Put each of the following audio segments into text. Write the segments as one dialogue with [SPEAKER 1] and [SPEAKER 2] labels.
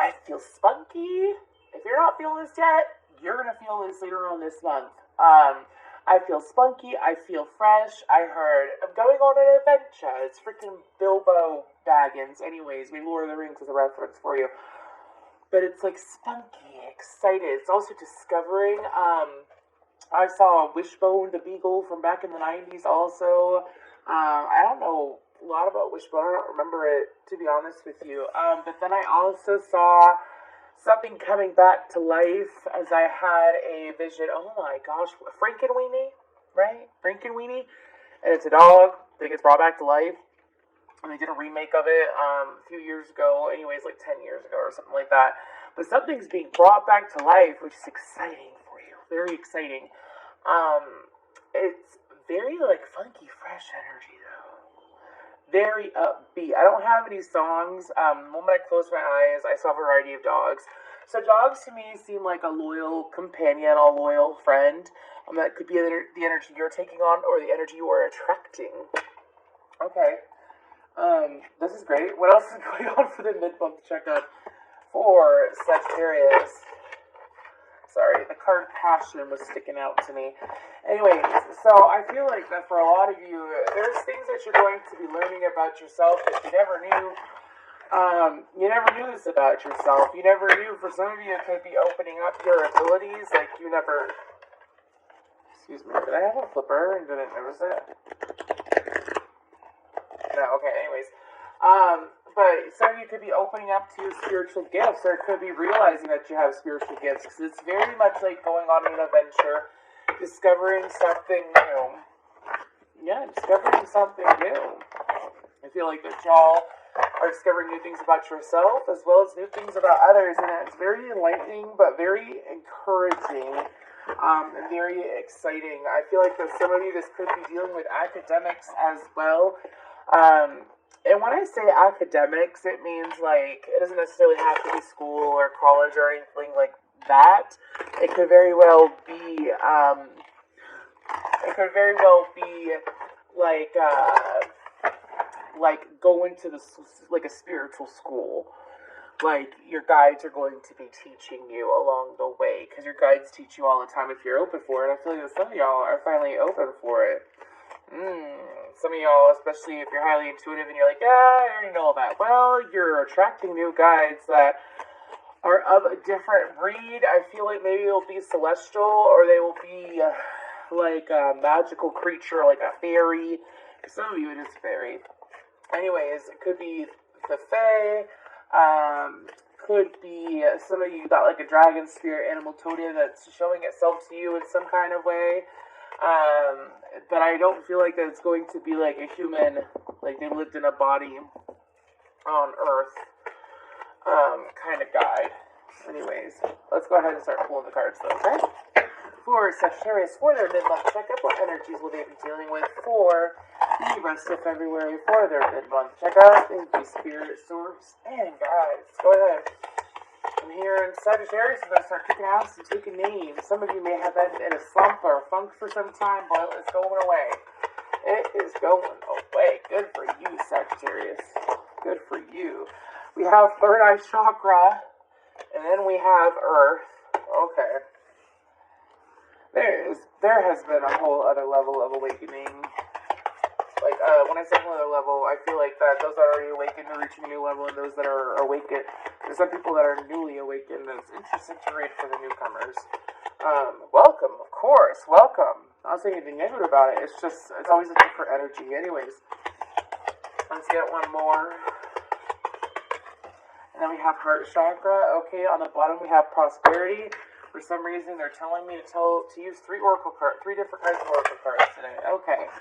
[SPEAKER 1] I feel spunky. If you're not feeling this yet, you're going to feel this later on this month. I feel spunky. I feel fresh. I heard I'm going on an adventure. It's freaking Bilbo Baggins. Anyways, maybe Lord of the Rings is a reference for you. But it's like spunky, excited. It's also discovering. I saw Wishbone the Beagle from back in the 90s also. I don't know a lot about Wishbone. I don't remember it, to be honest with you. But then I also saw something coming back to life as I had a vision. Oh my gosh, Frankenweenie, right? Frankenweenie. And it's a dog that gets brought back to life. And they did a remake of it a few years ago. Anyways, like 10 years ago or something like that. But something's being brought back to life, which is exciting for you. Very exciting. It's very like funky, fresh energy though. Very upbeat. I don't have any songs. The moment I closed my eyes, I saw a variety of dogs. So dogs to me seem like a loyal companion, a loyal friend. That could be the energy you're taking on or the energy you are attracting. Okay. This is great. What else is going on for the mid-month checkup for Sagittarius? Sorry, the card Passion was sticking out to me. Anyways, so I feel like that for a lot of you, there's things that you're going to be learning about yourself that you never knew. You never knew this about yourself. You never knew. For some of you, it could be opening up your abilities like you never... Excuse me, did I have a flipper and didn't notice it? No, okay, anyways. But some of you could be opening up to your spiritual gifts, or it could be realizing that you have spiritual gifts, because it's very much like going on an adventure, discovering something new. Yeah, discovering something new. I feel like that y'all are discovering new things about yourself, as well as new things about others, and it's very enlightening, but very encouraging, and very exciting. I feel like that some of you, this could be dealing with academics as well. And when I say academics, it means like, it doesn't necessarily have to be school or college or anything like that. It could very well be, like going to like a spiritual school. Like, your guides are going to be teaching you along the way, because your guides teach you all the time if you're open for it. I feel like that some of y'all are finally open for it. Some of y'all, especially if you're highly intuitive and you're like, yeah, I already know that. Well, you're attracting new guides that are of a different breed. I feel like maybe they'll be celestial, or they will be like a magical creature, like a fairy. Some of you, it is fairy. Anyways, it could be the fae. Could be some of you got like a dragon, spirit, animal, totem that's showing itself to you in some kind of way. But I don't feel like that it's going to be like a human, like they lived in a body on Earth, kind of guide. Anyways, let's go ahead and start pulling the cards though, okay? For Sagittarius, for their mid-month checkup, what energies will they be dealing with for the rest of February for their mid-month checkup? Thank you, Spirit, Source, and guides. Go ahead. I'm here in Sagittarius, I'm going to start kicking ass and taking names. Some of you may have been in a slump or a funk for some time, but it's going away. It is going away. Good for you, Sagittarius. Good for you. We have third eye chakra, and then we have Earth. Okay. There has been a whole other level of awakening. Like, when I say whole other level, I feel like that those that are already awakened are reaching a new level, and those that are awakened, there's some people that are newly awakened. That's interesting to read for the newcomers. Welcome, of course, welcome. I'm not saying anything negative about it. It's just, it's always a different energy. Anyways, let's get one more. And then we have heart chakra. Okay, on the bottom we have prosperity. For some reason, they're telling me to use three different kinds of oracle cards today. Okay.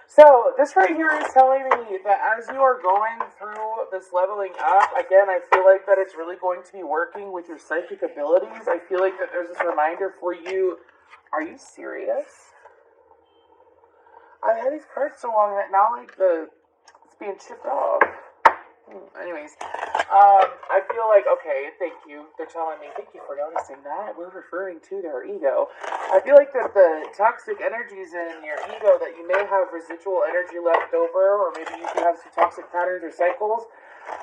[SPEAKER 1] So, this right here is telling me that as you are going through this leveling up, again, I feel like that it's really going to be working with your psychic abilities. I feel like that there's this reminder for you. Are you serious? I've had these cards so long that now, like, it's being chipped off. Anyways, I feel like, okay, thank you. They're telling me, thank you for noticing that. We're referring to their ego. I feel like that the toxic energies in your ego, that you may have residual energy left over, or maybe you can have some toxic patterns or cycles.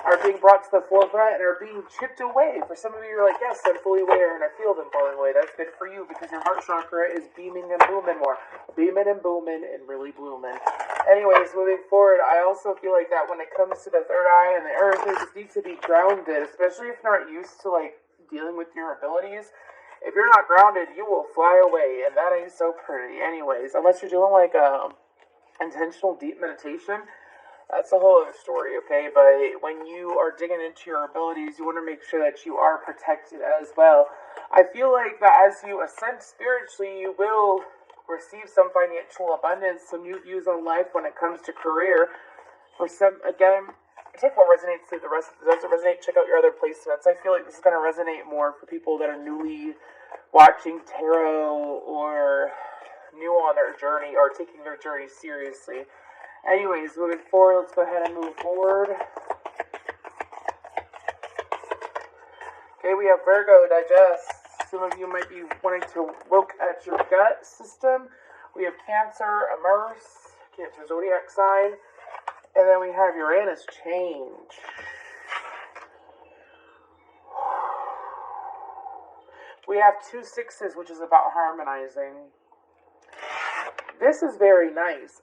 [SPEAKER 1] are being brought to the forefront and are being chipped away. For some of you, you're like, yes, I'm fully aware and I feel them falling away. That's good for you because your heart chakra is beaming and booming more. Beaming and booming and really blooming. Anyways, moving forward, I also feel like that when it comes to the third eye and the earth, it just needs to be grounded, especially if you're not used to, like, dealing with your abilities. If you're not grounded, you will fly away, and that ain't so pretty. Anyways, unless you're doing, like, intentional deep meditation, that's a whole other story, okay? But when you are digging into your abilities, you want to make sure that you are protected as well. I feel like that as you ascend spiritually, you will receive some financial abundance, some new views on life when it comes to career. For some, again, take what resonates to the rest. If it doesn't resonate, check out your other placements. I feel like this is going to resonate more for people that are newly watching tarot or new on their journey or taking their journey seriously. Anyways, moving forward, let's go ahead and move forward. Okay, we have Virgo, digest. Some of you might be wanting to look at your gut system. We have Cancer, immerse, Cancer zodiac sign. And then we have Uranus, change. We have 2 6s, which is about harmonizing. This is very nice.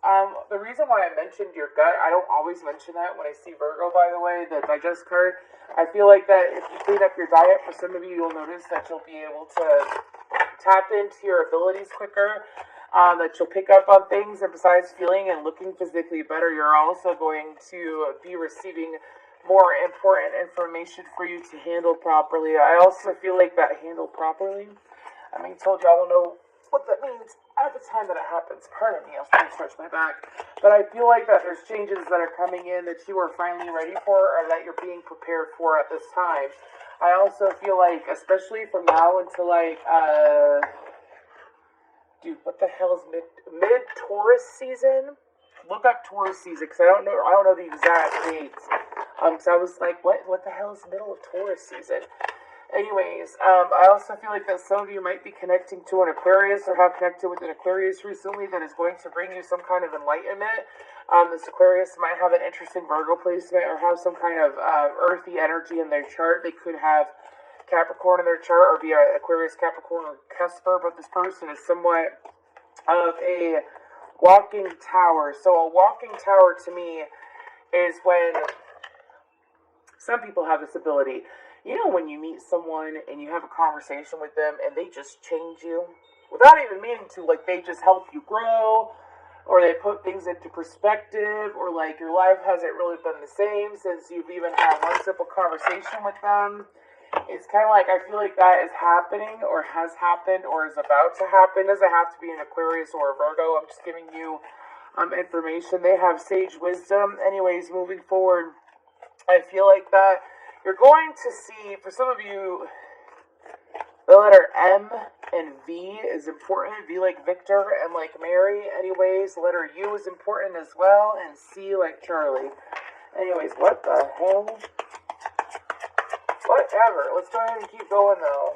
[SPEAKER 1] The reason why I mentioned your gut, I don't always mention that when I see Virgo, by the way, the digest card. I feel like that if you clean up your diet, for some of you, you'll notice that you'll be able to tap into your abilities quicker, that you'll pick up on things, and besides feeling and looking physically better, you're also going to be receiving more important information for you to handle properly. I also feel like that handle properly, I mean, told you I don't know what that means at the time that it happens. Pardon me, I was trying to stretch my back. But I feel like that there's changes that are coming in that you are finally ready for or that you're being prepared for at this time. I also feel like, especially from now until like, dude, what the hell is mid Taurus season? Look up Taurus season because I don't know the exact dates. So I was like, what the hell is middle of Taurus season? Anyways, I also feel like that some of you might be connecting to an Aquarius or have connected with an Aquarius recently that is going to bring you some kind of enlightenment. This Aquarius might have an interesting Virgo placement or have some kind of earthy energy in their chart. They could have Capricorn in their chart or be an Aquarius, Capricorn, or Cusper, but this person is somewhat of a walking tower. So a walking tower to me is when some people have this ability. You know when you meet someone and you have a conversation with them and they just change you without even meaning to, like they just help you grow or they put things into perspective or like your life hasn't really been the same since you've even had one simple conversation with them. It's kind of like I feel like that is happening or has happened or is about to happen. It doesn't have to be an Aquarius or a Virgo. I'm just giving you information. They have sage wisdom. Anyways, moving forward, I feel like that you're going to see, for some of you, the letter M and V is important. V like Victor, M like Mary. Anyways, the letter U is important as well, and C like Charlie. Anyways, what the hell? Whatever. Let's go ahead and keep going, though.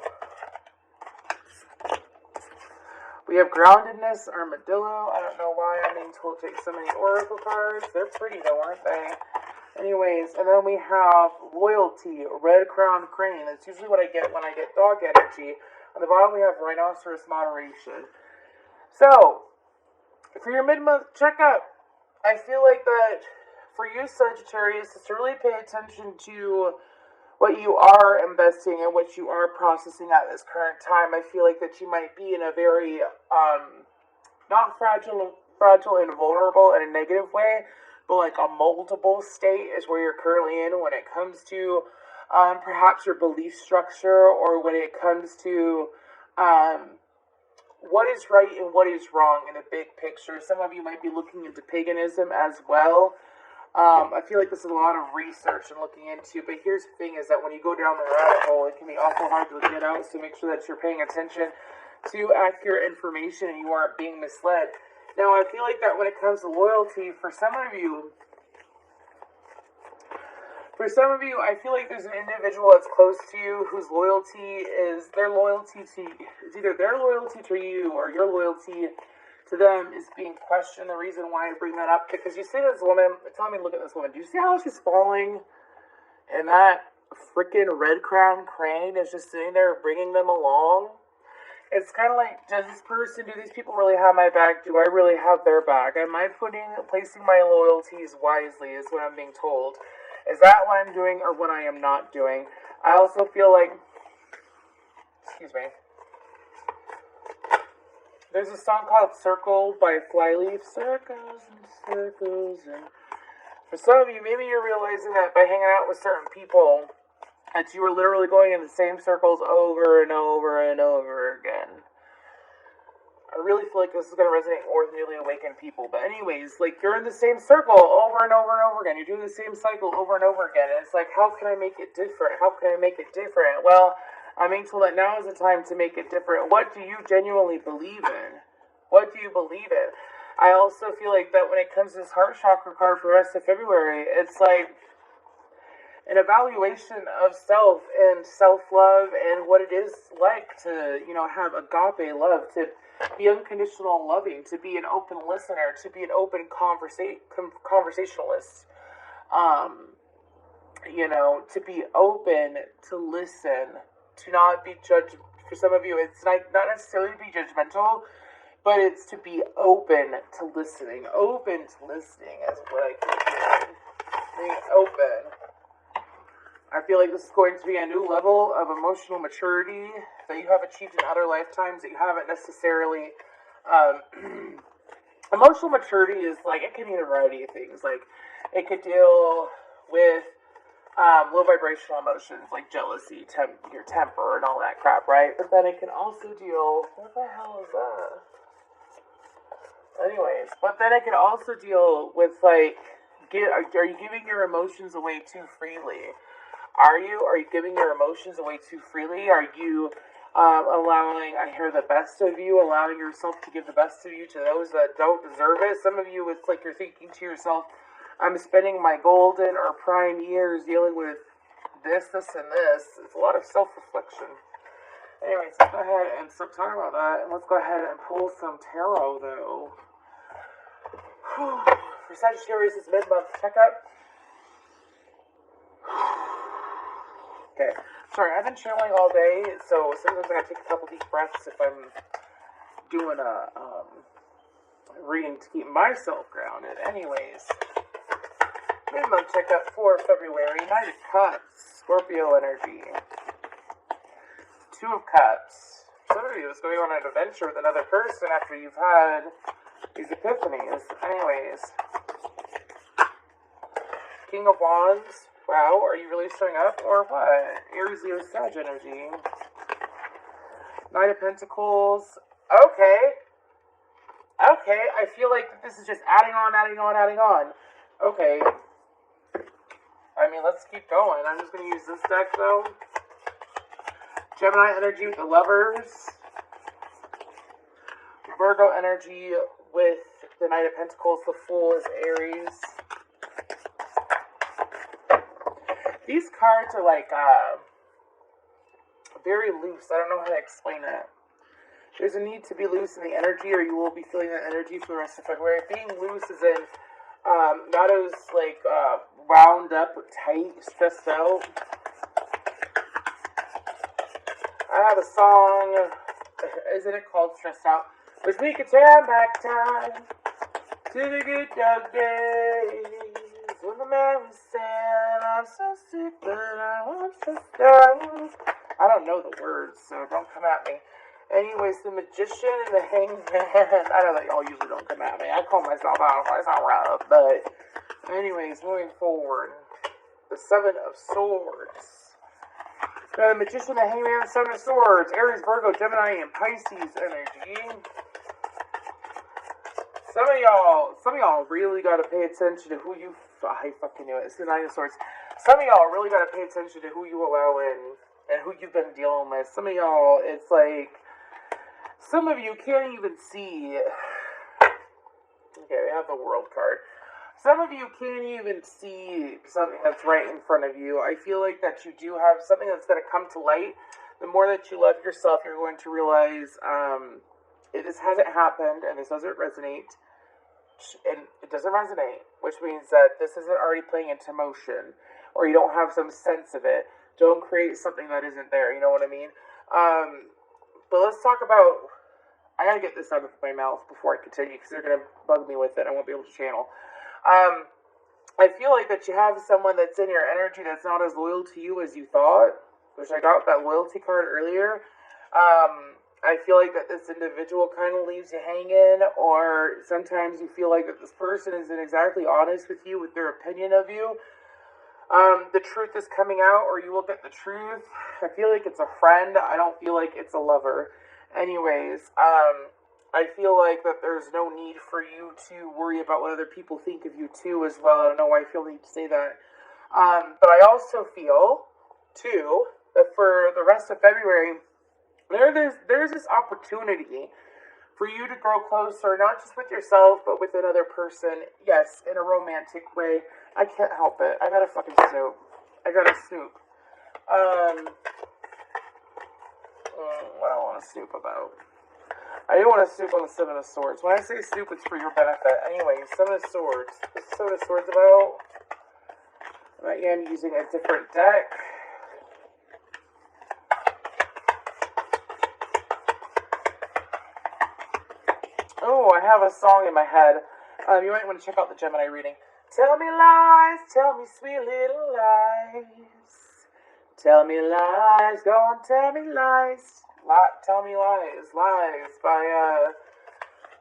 [SPEAKER 1] We have groundedness, armadillo. I don't know why I'm being told to take so many oracle cards. They're pretty, though, aren't they? Anyways, and then we have loyalty, red-crowned crane. That's usually what I get when I get dog energy. On the bottom, we have rhinoceros, moderation. So, for your mid-month checkup, I feel like that for you, Sagittarius, is to really pay attention to what you are investing and what you are processing at this current time. I feel like that you might be in a very, not fragile and vulnerable in a negative way, but like a moldable state is where you're currently in when it comes to perhaps your belief structure or when it comes to what is right and what is wrong in the big picture. Some of you might be looking into paganism as well. I feel like this is a lot of research and looking into, but here's the thing is that when you go down the rabbit hole, it can be awful hard to get out, so make sure that you're paying attention to accurate information and you aren't being misled. Now, I feel like that when it comes to loyalty, for some of you, I feel like there's an individual that's close to you whose loyalty is their loyalty to, it's either their loyalty to you or your loyalty to them is being questioned. The reason why I bring that up, because you see this woman, tell me, look at this woman. Do you see how she's falling? and that freaking red crown crane is just sitting there bringing them along. It's kind of like, do these people really have my back? Do I really have their back? Am I placing my loyalties wisely, is what I'm being told. Is that what I'm doing or what I am not doing? I also feel like, excuse me, there's a song called Circle by Flyleaf. Circles and circles. And for some of you, maybe you're realizing that by hanging out with certain people, that you were literally going in the same circles over and over and over again. I really feel like this is going to resonate more with newly awakened people. But anyways, like, you're in the same circle over and over and over again. You're doing the same cycle over and over again. And it's like, how can I make it different? How can I make it different? Well, I'm being told that now is the time to make it different. What do you genuinely believe in? What do you believe in? I also feel like that when it comes to this heart chakra card for the rest of February, it's like an evaluation of self and self-love and what it is like to, have agape love, to be unconditional loving, to be an open listener, to be an open conversationalist, to be open, to listen, to not be judged. For some of you, it's not necessarily to be judgmental, but it's to be open to listening. Open to listening is what I keep hearing. Being open. I feel like this is going to be a new level of emotional maturity that you have achieved in other lifetimes that you haven't necessarily. Emotional maturity is like, it can mean a variety of things. Like, it could deal with low vibrational emotions like jealousy, your temper, and all that crap, right? But then it can also deal. What the hell is that? Anyways, but then it can also deal with like, are you giving your emotions away too freely? Are you giving your emotions away too freely? Are you allowing, I hear the best of you, allowing yourself to give the best of you to those that don't deserve it? Some of you, it's like you're thinking to yourself, I'm spending my golden or prime years dealing with this, and this. It's a lot of self-reflection. Anyways, let's go ahead and stop talking about that, and let's go ahead and pull some tarot, though. For Sagittarius' mid-month checkup. Okay, sorry, I've been channeling all day, so sometimes I gotta take a couple deep breaths if I'm doing a reading to keep myself grounded. Anyways, mid-month checkup for February. Knight of Cups, Scorpio energy. Two of Cups. Some of you is going on an adventure with another person after you've had these epiphanies. Anyways, King of Wands. Wow, are you really showing up or what? Aries, Leo, Sag energy. Knight of Pentacles. Okay, I feel like this is just adding on. Okay. I mean, let's keep going. I'm just going to use this deck, though. Gemini energy with the Lovers. Virgo energy with the Knight of Pentacles. The Fool is Aries. These cards are like very loose. I don't know how to explain that. There's a need to be loose in the energy, or you will be feeling that energy for the rest of February. Being loose is in not as like wound up, tight, stressed out. I have a song, isn't it called Stressed Out? Wish we could turn back time to the good dog days. When the man was saying, I'm so sick, but I'm stressed out. I don't know the words, so don't come at me. Anyways, the Magician and the Hangman. I know that y'all usually don't come at me. I call myself out if I sound rough. But anyways, moving forward. The Seven of Swords. The Magician, the Hangman, the Seven of Swords. Aries, Virgo, Gemini, and Pisces energy. Some of y'all really got to pay attention to who you... I fucking knew it. It's the Nine of Swords. Some of y'all really got to pay attention to who you allow in and who you've been dealing with. Some of y'all, it's like... Some of you can't even see... Okay, we have the World card. Some of you can't even see something that's right in front of you. I feel like that you do have something that's going to come to light. The more that you love yourself, you're going to realize this hasn't happened and this doesn't resonate. And it doesn't resonate, which means that this isn't already playing into motion, or you don't have some sense of it. Don't create something that isn't there. You know what I mean? But let's talk about. I gotta get this out of my mouth before I continue because they're gonna bug me with it. I won't be able to channel. I feel like that you have someone that's in your energy that's not as loyal to you as you thought, which I got that loyalty card earlier. I feel like that this individual kind of leaves you hanging, or sometimes you feel like that this person isn't exactly honest with you with their opinion of you. The truth is coming out, or you will get the truth. I feel like it's a friend. I don't feel like it's a lover. Anyways, I feel like that there's no need for you to worry about what other people think of you too as well. I don't know why I feel the need to say that. But I also feel, too, that for the rest of February, there's this opportunity for you to grow closer, not just with yourself, but with another person. Yes, in a romantic way. I can't help it. I gotta fucking snoop. I gotta snoop. What do I want to snoop about? I do want to snoop on the Seven of Swords. When I say snoop, it's for your benefit. Anyway, Seven of Swords. What's the Seven of Swords about? I am using a different deck. Oh, I have a song in my head. You might want to check out the Gemini reading. Tell me lies, tell me sweet little lies. Tell me lies, go on, tell me lies. Tell me lies, lies by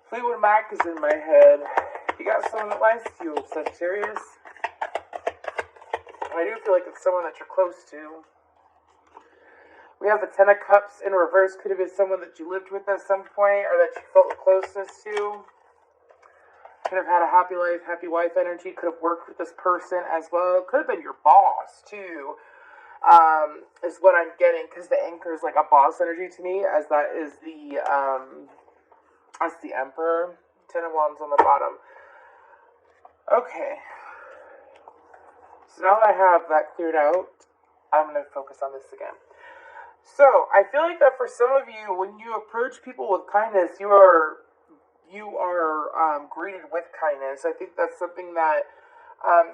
[SPEAKER 1] Fleetwood Mac is in my head. You got someone that lies to you, Sagittarius. I do feel like it's someone that you're close to. We have the Ten of Cups in reverse. Could have been someone that you lived with at some point, or that you felt the closeness to. Could have had a happy life, happy wife energy. Could have worked with this person as well. Could have been your boss too. Is what I'm getting, because the Anchor is like a boss energy to me, as that is that's the Emperor. Ten of Wands on the bottom. Okay. So now that I have that cleared out, I'm going to focus on this again. So, I feel like that for some of you, when you approach people with kindness, you are greeted with kindness. I think that's something that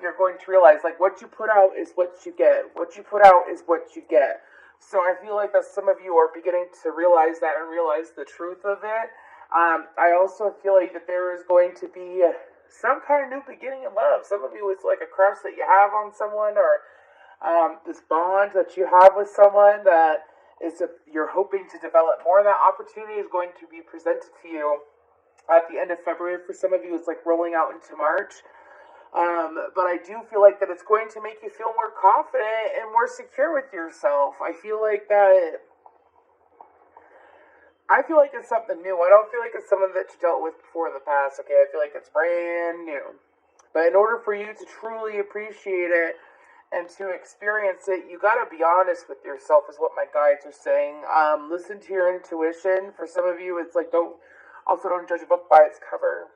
[SPEAKER 1] you're going to realize. Like, what you put out is what you get. What you put out is what you get. So I feel like that some of you are beginning to realize that and realize the truth of it. I also feel like that there is going to be some kind of new beginning in love. Some of you, it's like a crush that you have on someone, or this bond that you have with someone that you're hoping to develop more. That opportunity is going to be presented to you at the end of February. For some of you, it's like rolling out into March. But I do feel like that it's going to make you feel more confident and more secure with yourself. I feel like it's something new. I don't feel like it's someone that you dealt with before in the past. Okay, I feel like it's brand new. But in order for you to truly appreciate it and to experience it, you gotta be honest with yourself, is what my guides are saying. Listen to your intuition. For some of you, it's like don't judge a book by its cover,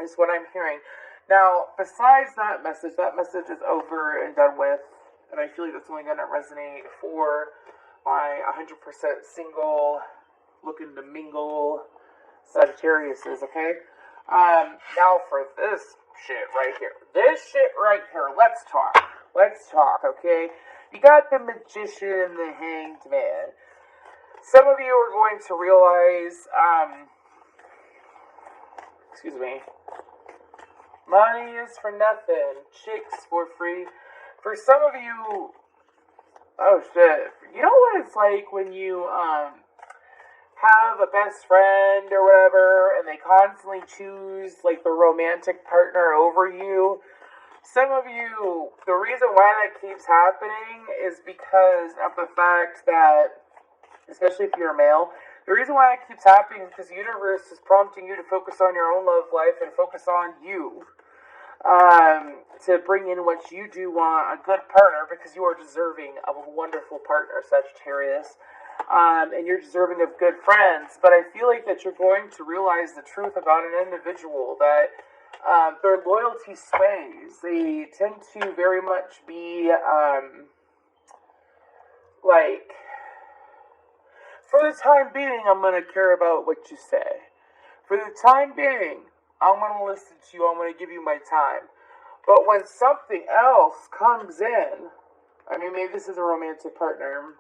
[SPEAKER 1] is what I'm hearing. Now, besides that message is over and done with, and I feel like that's only going to resonate for my 100% single, looking to mingle Sagittariuses, okay? Now for this shit right here. Let's talk, okay? You got the Magician and the Hanged Man. Some of you are going to realize, money is for nothing, chicks for free. For some of you, oh shit, you know what it's like when you have a best friend or whatever, and they constantly choose like the romantic partner over you. Some of you, the reason why that keeps happening is because of the fact that, especially if you're a male, the reason why that keeps happening is because the universe is prompting you to focus on your own love life and focus on you. To bring in what you do want, a good partner, because you are deserving of a wonderful partner, Sagittarius. And you're deserving of good friends. But I feel like that you're going to realize the truth about an individual, that their loyalty sways. They tend to very much be like, for the time being, I'm going to care about what you say. For the time being, I'm going to listen to you. I'm going to give you my time. But when something else comes in, I mean, maybe this is a romantic partner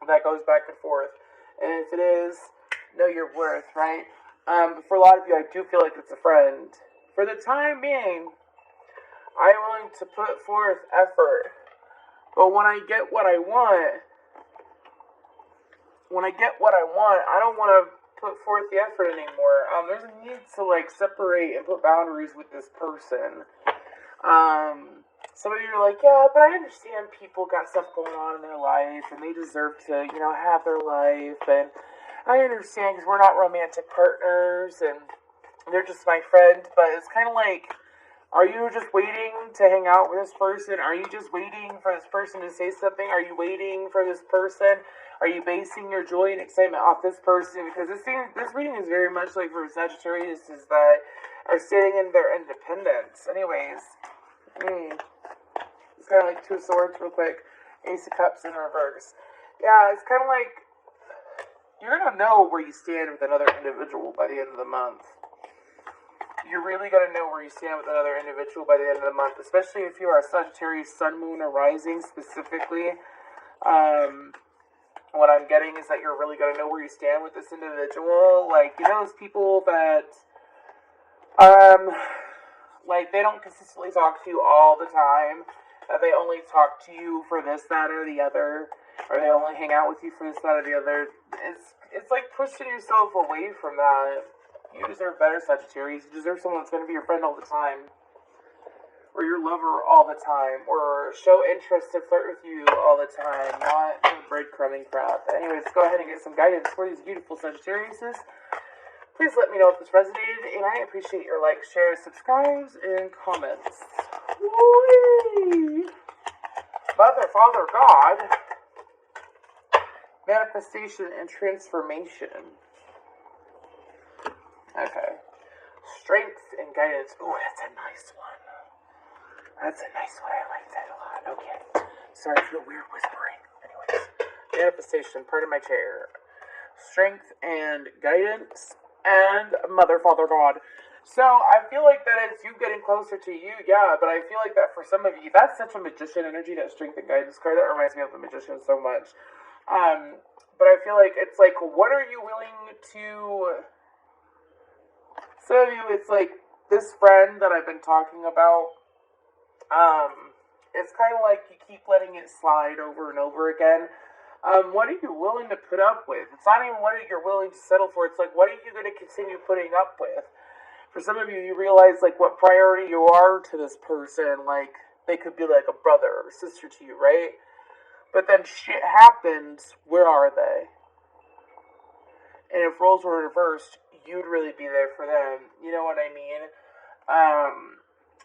[SPEAKER 1] that goes back and forth. And if it is, know your worth, right? But for a lot of you, I do feel like it's a friend. For the time being, I'm willing to put forth effort. But when I get what I want, I don't want to put forth the effort anymore. There's a need to like separate and put boundaries with this person. Some of you are like, yeah, but I understand people got stuff going on in their life and they deserve to, have their life. And I understand because we're not romantic partners and they're just my friend. But it's kind of like, are you just waiting to hang out with this person? Are you just waiting for this person to say something? Are you waiting for this person? Are you basing your joy and excitement off this person? Because this reading is very much like for Sagittarius is that are standing in their independence. Anyways, it's kind of like Two of Swords real quick. Ace of Cups in reverse. Yeah, it's kind of like you're going to know where you stand with another individual by the end of the month. You're really going to know where you stand with another individual by the end of the month, especially if you are a Sagittarius Sun, Moon, or Rising specifically. What I'm getting is that you're really going to know where you stand with this individual. Like, those people that, like, they don't consistently talk to you all the time. They only talk to you for this, that, or the other. Or they only hang out with you for this, that, or the other. It's like pushing yourself away from that. You deserve better, Sagittarius. You deserve someone that's going to be your friend all the time. Or your lover all the time. Or show interest to flirt with you all the time. Not breadcrumbing crap. Anyways, go ahead and get some guidance for these beautiful Sagittariuses. Please let me know if this resonated. And I appreciate your likes, shares, subscribes, and comments. Whee! Mother, Father, God. Manifestation and transformation. Okay. Strength and guidance. Oh, that's a nice one. That's a nice one. I like that a lot. Okay. Sorry for the weird whispering. Anyways. Manifestation. Part of my chair. Strength and guidance. And Mother, Father, God. So, I feel like that is you getting closer to you, yeah, but I feel like that for some of you, that's such a magician energy, that strength and guidance card. That reminds me of the magician so much. But I feel like it's like, what are you willing to... Some of you, it's like this friend that I've been talking about. It's kind of like you keep letting it slide over and over again. What are you willing to put up with? It's not even what you're willing to settle for. It's like, what are you going to continue putting up with? For some of you, you realize like what priority you are to this person. Like they could be like a brother or sister to you, right? But then shit happens. Where are they? And if roles were reversed, you'd really be there for them. You know what I mean?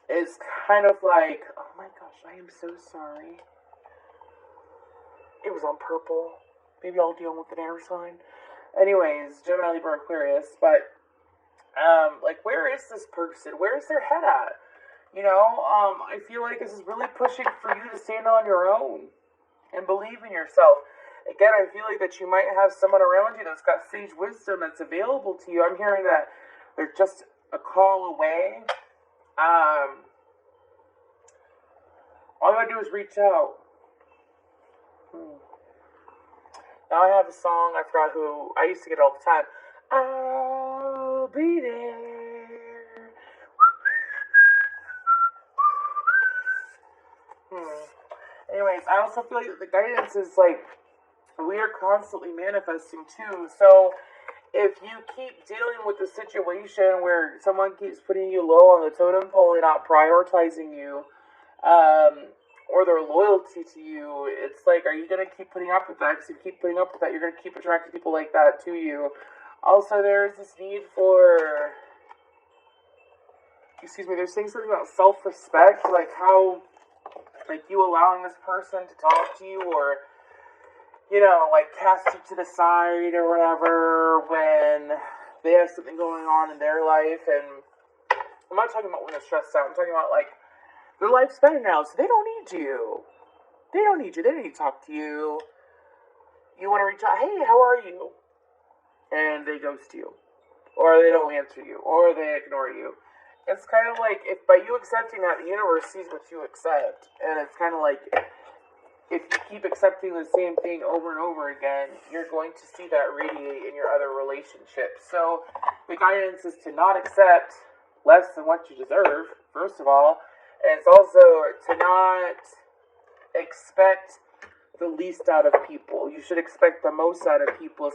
[SPEAKER 1] It's kind of like, oh my gosh, I am so sorry. It was on purple. Maybe I'll deal with an air sign. Anyways, Gemini, Libra, Aquarius. But, like, where is this person? Where is their head at? I feel like this is really pushing for you to stand on your own and believe in yourself. Again, I feel like that you might have someone around you that's got sage wisdom that's available to you. I'm hearing that they're just a call away. All you gotta do is reach out. Now I have a song, I forgot who, I used to get it all the time. I'll be there. Anyways, I also feel like the guidance is like, we are constantly manifesting too. So if you keep dealing with the situation where someone keeps putting you low on the totem pole and not prioritizing you, or their loyalty to you, it's like, are you going to keep putting up with that? Because if you keep putting up with that, you're going to keep attracting people like that to you. Also, there's this need for, they're saying something about self-respect, like how, like you allowing this person to talk to you, or like cast you to the side or whatever when they have something going on in their life. And I'm not talking about when they're stressed out. I'm talking about like their life's better now, so they don't need you. They don't need you. They don't need to talk to you. You want to reach out, hey, how are you? And they ghost you. Or they don't answer you. Or they ignore you. it's kind of like, if by you accepting that, the universe sees what you accept. And it's kind of like, if you keep accepting the same thing over and over again, you're going to see that radiate in your other relationships. So the guidance is to not accept less than what you deserve, first of all. And it's also to not expect the least out of people. You should expect the most out of people.